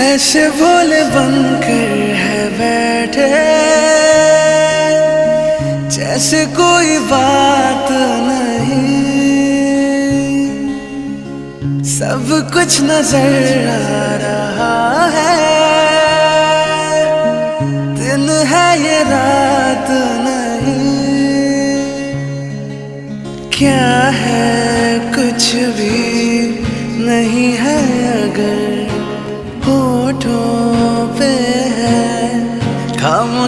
ऐसे भोले बनकर है बैठे, जैसे कोई बात नहीं। सब कुछ नजर आ रहा है, दिन है ये रात नहीं। क्या है